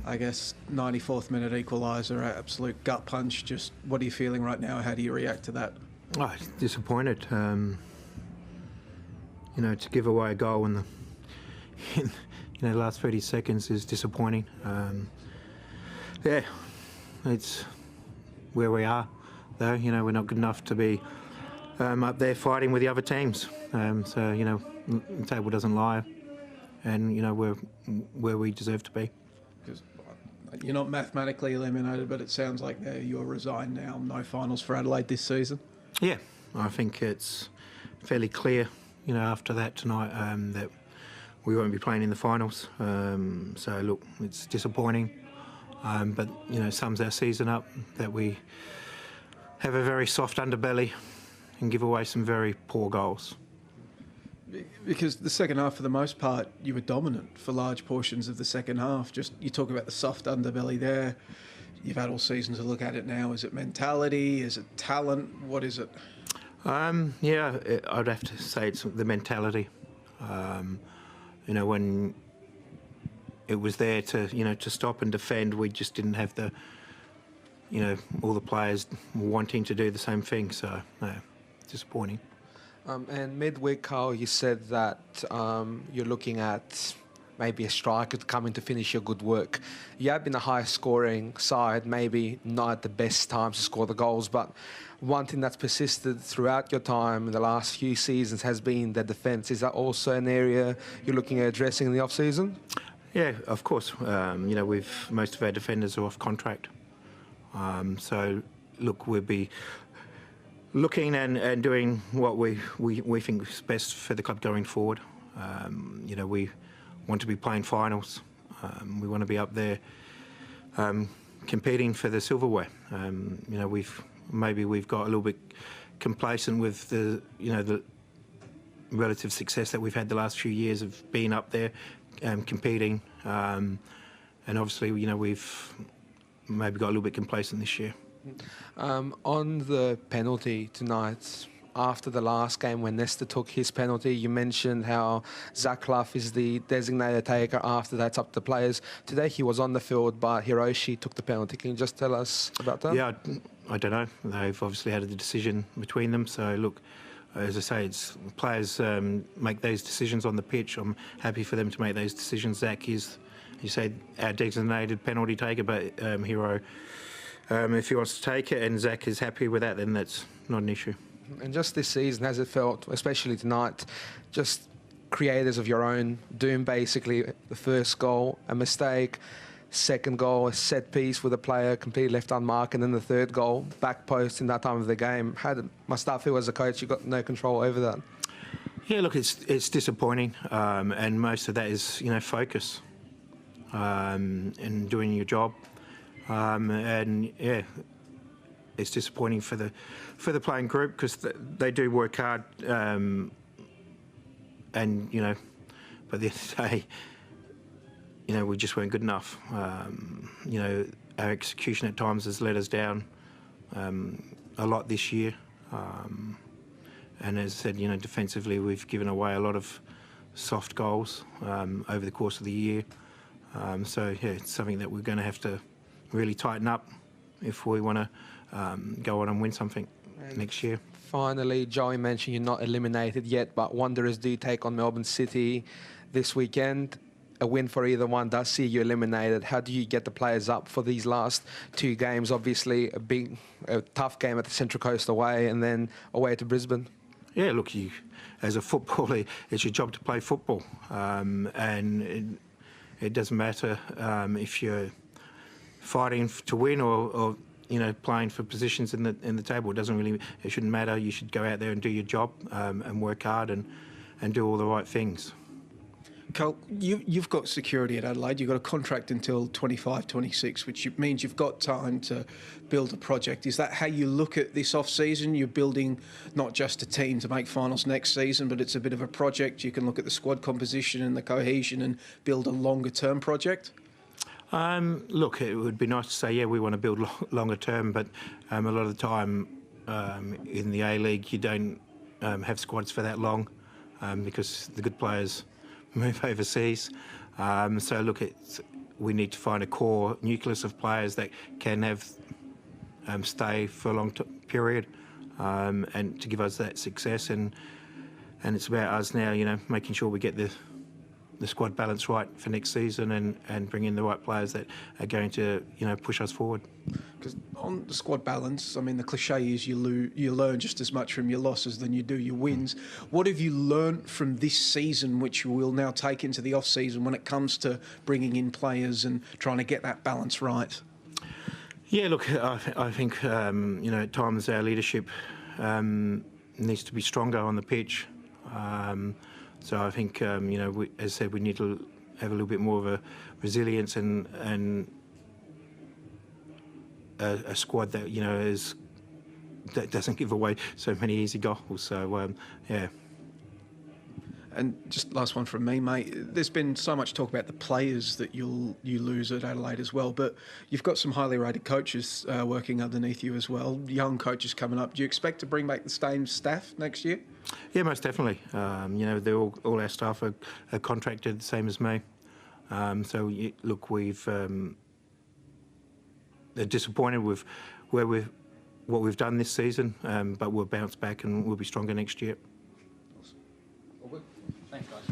I guess 94th minute equaliser, absolute gut punch. Just what are you feeling right now? How do you react to that? Oh, disappointed. To give away a goal in the last 30 seconds is disappointing. It's where we are, though. We're not good enough to be up there fighting with the other teams. The table doesn't lie, and we're where we deserve to be. Because you're not mathematically eliminated, but it sounds like you're resigned now. No finals for Adelaide this season. Yeah, I think it's fairly clear, after that tonight, that we won't be playing in the finals. So look, it's disappointing, but sums our season up that we have a very soft underbelly and give away some very poor goals. Because the second half, for the most part, you were dominant for large portions of the second half. Just you talk about the soft underbelly there. You've had all season to look at it now. Is it mentality? Is it talent? What is it? I'd have to say it's the mentality. When it was there to stop and defend, we just didn't have all the players wanting to do the same thing. So, disappointing. And midweek, Carl, you said that you're looking at maybe a striker to come in to finish your good work. You have been a high-scoring side, maybe not at the best times to score the goals, but one thing that's persisted throughout your time in the last few seasons has been the defence. Is that also an area you're looking at addressing in the off-season? Yeah, of course. Most of our defenders are off contract. So, look, we'll be looking and doing what we think is best for the club going forward. We want to be playing finals. We want to be up there competing for the silverware. We've got a little bit complacent with the relative success that we've had the last few years of being up there competing, and obviously we've maybe got a little bit complacent this year. On the penalty tonight, after the last game when Nesta took his penalty, you mentioned how Zach Clough is the designated taker. After that's up to players. Today he was on the field, but Hiroshi took the penalty. Can you just tell us about that? Yeah, I don't know. They've obviously had a decision between them. So look, as I say, it's players make those decisions on the pitch. I'm happy for them to make those decisions. Zach is, you say, our designated penalty taker, but Hiro, if he wants to take it and Zach is happy with that, then that's not an issue. And just this season, has it felt, especially tonight, just creators of your own doom, basically? The first goal, a mistake, second goal, a set piece with a player completely left unmarked, and then the third goal, back post in that time of the game. Must that feel as a coach you got no control over that? Yeah, look, it's disappointing, and most of that is focus and doing your job, it's disappointing for the playing group because they do work hard, but the end of the day, we just weren't good enough. Our execution at times has let us down a lot this year, and as I said, defensively we've given away a lot of soft goals over the course of the year. It's something that we're going to have to really tighten up if we want to go on and win something next year. Finally, Joey mentioned you're not eliminated yet, but Wanderers do take on Melbourne City this weekend. A win for either one does see you eliminated. How do you get the players up for these last two games? Obviously, a tough game at the Central Coast away and then away to Brisbane. Yeah, look, as a footballer, it's your job to play football, and it doesn't matter if you're fighting to win or playing for positions in the table. It shouldn't matter. You should go out there and do your job and work hard and do all the right things. Carl, you've got security at Adelaide. You've got a contract until 25, 26, which means you've got time to build a project. Is that how you look at this off-season? You're building not just a team to make finals next season, but it's a bit of a project. You can look at the squad composition and the cohesion and build a longer-term project? Look, it would be nice to say, yeah, we want to build longer term, but a lot of the time in the A-League you don't have squads for that long because the good players move overseas. So look, we need to find a core nucleus of players that can have stay for a long period, and to give us that success. And it's about us now, you know, making sure we get the squad balance right for next season, and bring in the right players that are going to, you know, push us forward. Because on the squad balance, I mean, the cliche is you learn just as much from your losses than you do your wins. What have you learnt from this season, which you will now take into the off-season when it comes to bringing in players and trying to get that balance right? Yeah, look, I think, you know, at times our leadership needs to be stronger on the pitch. So I think, you know, as I said, we need to have a little bit more of a resilience and a squad that, you know, that doesn't give away so many easy goals. So, yeah. And just last one from me, mate. There's been so much talk about the players that you lose at Adelaide as well, but you've got some highly rated coaches working underneath you as well, young coaches coming up. Do you expect to bring back the same staff next year? Yeah, most definitely. You know, they're all our staff are contracted, the same as me. So, look, they're disappointed with what we've done this season, but we'll bounce back and we'll be stronger next year. Awesome. All good. Thanks, guys.